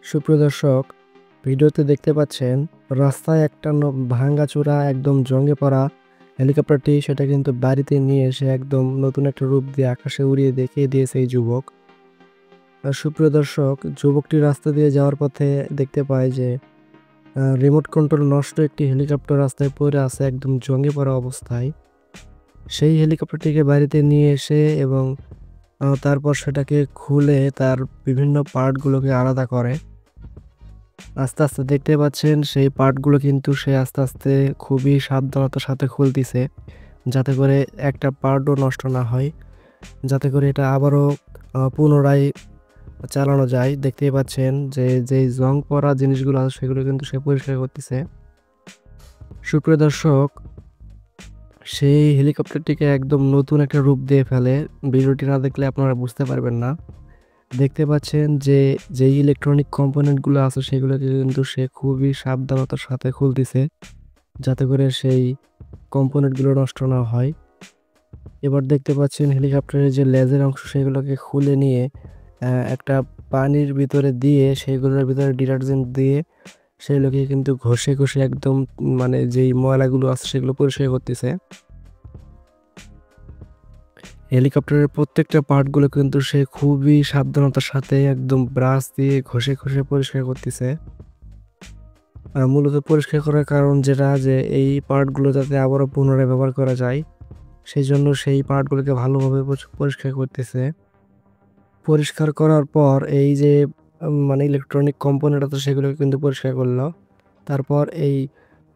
সুপ্রিয় দর্শক, ভিডিওতে দেখতে পাচ্ছেন রাস্তায় একটা ভাঙাচোরা একদম জঙ্গে পড়া হেলিকপ্টারটি সেটা কিন্তু বাড়িতে নিয়ে এসে একদম নতুন একটা রূপ দিয়ে আকাশে উড়িয়ে দেখিয়ে দিয়েছে এই যুবক। সুপ্রিয় দর্শক, যুবকটি রাস্তা দিয়ে যাওয়ার পথে দেখতে পায় যে রিমোট কন্ট্রোল নষ্ট একটি হেলিকপ্টার রাস্তায় পড়ে আছে একদম জঙ্গে পড়া অবস্থায়। সেই হেলিকপ্টারটিকে বাড়িতে নিয়ে এসে এবং তারপর সেটাকে খুলে তার বিভিন্ন পার্টগুলোকে আলাদা করে। আস্তে, আস্তে দেখতে পাচ্ছেন সেই পার্টগুলো কিন্তু সে আস্তে, আস্তে খুবই সাবধানতার সাথে খুলতিছে। যাতে করে একটা পার্টও নষ্ট না হয়। যাতে করে এটা আবারও পুনরায় চালানো যায়। দেখতেই পাচ্ছেন যে যেই জং পড়া জিনিসগুলো আছে সেগুলো কিন্তু সে পরিষ্কার করতেছে। সুপ্রিয় দর্শক, সেই হেলিকপ্টারটিকে একদম নতুন একটা রূপ দিয়ে ফেলে। ভিডিওটি না দেখলে আপনারা বুঝতে পারবেন না। দেখতে পাচ্ছেন যে যেই ইলেকট্রনিক কম্পোনেন্টগুলো আছে সেগুলোকে কিন্তু সে খুবই সাবধানতার সাথে খুলতেছে। যাতে করে সেই কম্পোনেন্টগুলো নষ্ট না হয়। এবার দেখতে পাচ্ছেন হেলিকপ্টারের যে লেজের অংশ সেগুলোকে খুলে নিয়ে একটা পানির ভিতরে দিয়ে সেগুলোর ভিতরে ডিটারজেন্ট দিয়ে সেগুলোকে কিন্তু ঘষে একদম মানে যেই ময়লাগুলো আছে সেগুলো পরিষ্কার করতেছে। হেলিকপ্টারের প্রত্যেকটা পার্টগুলো কিন্তু সে খুবই সাবধানতার সাথে একদম ব্রাশ দিয়ে ঘষে পরিষ্কার করতেছে। মূলত পরিষ্কার করার কারণ যেটা যে এই পার্টগুলো যাতে আবারও পুনরায় ব্যবহার করা যায় সেজন্য সেই পার্টগুলোকে ভালোভাবে পরিষ্কার করতেছে। পরিষ্কার করার পর এই যে মানে ইলেকট্রনিক কম্পোনেন্ট আছে সেগুলোকে কিন্তু পরিষ্কার করলো। তারপর এই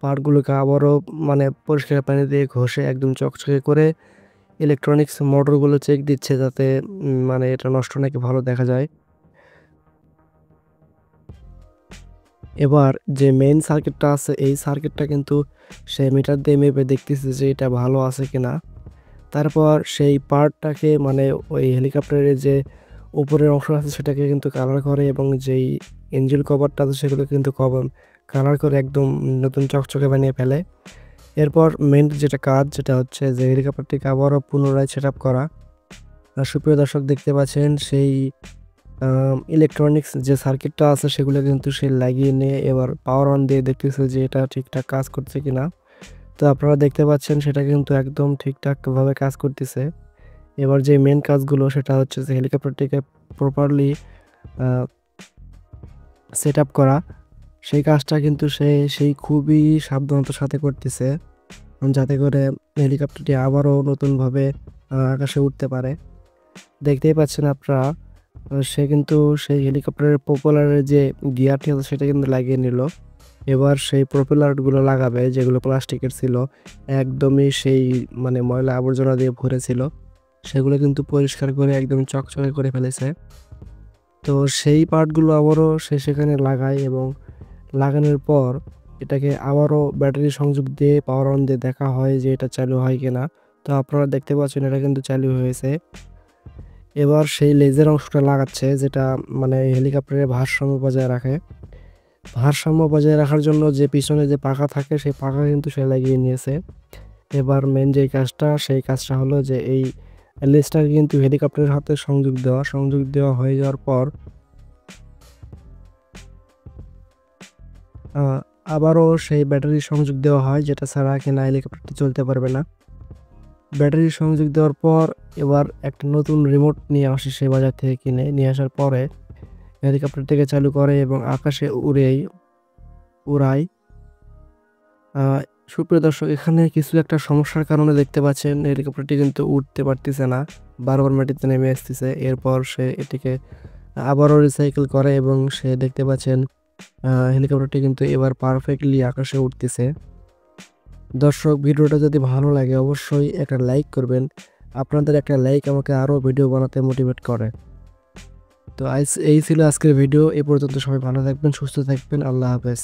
পার্টগুলোকে আবারও মানে পরিষ্কার পানি দিয়ে ঘষে একদম চকচকে করে ইলেকট্রনিক্স মোটরগুলো চেক দিচ্ছে যাতে মানে এটা নষ্ট নাকি ভালো দেখা যায়। এবার যে মেইন সার্কিটটা আছে এই সার্কিটটা কিন্তু সে মিটার দিয়ে মেপে দেখতেছে যে এটা ভালো আছে কিনা। তারপর সেই পার্টটাকে মানে ওই হেলিকপ্টারের যে উপরের অংশ আছে সেটাকে কিন্তু কালার করে এবং যেই ইঞ্জিন কভারটা আছে সেগুলো কিন্তু কালার করে একদম নতুন চকচকে বানিয়ে ফেলে। এরপর মেইন যেটা কাজ যেটা হচ্ছে যে হেলিকপ্টারটিকে আবারও পুনরায় সেট আপ করা। সুপ্রিয় দর্শক, দেখতে পাচ্ছেন সেই ইলেকট্রনিক্স যে সার্কিটটা আছে সেগুলো কিন্তু সে লাগিয়ে নিয়ে এবার পাওয়ার অন দিয়ে দেখতেছে যে এটা ঠিকঠাক কাজ করছে কিনা। তো আপনারা দেখতে পাচ্ছেন সেটা কিন্তু একদম ঠিকঠাকভাবে কাজ করতেছে। এবার যে মেন কাজগুলো সেটা হচ্ছে যে হেলিকপ্টারটিকে প্রপারলি সেট আপ করা। সেই কাজটা কিন্তু সেই খুবই সাবধানতার সাথে করতেছে যাতে করে হেলিকপ্টারটি আবারও নতুনভাবে আকাশে উঠতে পারে। দেখতেই পাচ্ছেন আপনারা সে কিন্তু সেই হেলিকপ্টারের প্রপেলারের যে গিয়ারটি আছে সেটা কিন্তু লাগিয়ে নিল। এবার সেই প্রপেলারগুলো লাগাবে যেগুলো প্লাস্টিকের ছিল, একদমই সেই মানে ময়লা আবর্জনা দিয়ে ভরে ছিল। সেগুলো কিন্তু পরিষ্কার করে একদম চকচকে করে ফেলেছে। তো সেই পার্টগুলো আবারও সে সেখানে লাগায় এবং লাগানোর পর এটাকে আবারও ব্যাটারি সংযোগ দিয়ে পাওয়ার অন দিয়ে দেখা হয় যে এটা চালু হয় কিনা। তো আপনারা দেখতে পাচ্ছেন এটা কিন্তু চালু হয়েছে। এবার সেই লেজের অংশটা লাগাচ্ছে যেটা মানে হেলিকপ্টারের ভারসাম্য বজায় রাখে। ভারসাম্য বজায় রাখার জন্য যে পিছনে যে পাখা থাকে সেই পাখা কিন্তু সে লাগিয়ে নিয়েছে। এবার মেন যে কাজটা সেই কাজটা হলো যে এই লেজটাকে কিন্তু হেলিকপ্টারের হাতে সংযোগ দেওয়া হয়ে যাওয়ার পর আবারও সেই ব্যাটারি সংযোগ দেওয়া হয় যেটা ছাড়া কিনা হেলিকপ্টারটি চলতে পারবে না। ব্যাটারি সংযোগ দেওয়ার পর এবার একটা নতুন রিমোট নিয়ে আসে সে বাজার থেকে কিনে নিয়ে আসার পরে হেলিকপ্টারটিকে চালু করে এবং আকাশে উড়ায়। সুপ্রিয় দর্শক, এখানে কিছু একটা সমস্যার কারণে দেখতে পাচ্ছেন হেলিকপ্টারটি কিন্তু উঠতে পারতেছে না, বারবার মাটিতে নেমে আসতেছে। এরপর সে এটিকে আবারও রিসাইকেল করে এবং সে দেখতে পাচ্ছেন হেলিকপ্টারটি কিন্তু এবার পারফেক্টলি আকাশে উঠতেছে। দর্শক, ভিডিওটা যদি ভালো লাগে অবশ্যই একটা লাইক করবেন। আপনাদের একটা লাইক আমাকে আরও ভিডিও বানাতে মোটিভেট করে। তো এই ছিল আজকের ভিডিও। এ পর্যন্ত সবাই ভালো থাকবেন, সুস্থ থাকবেন। আল্লাহ হাফেজ।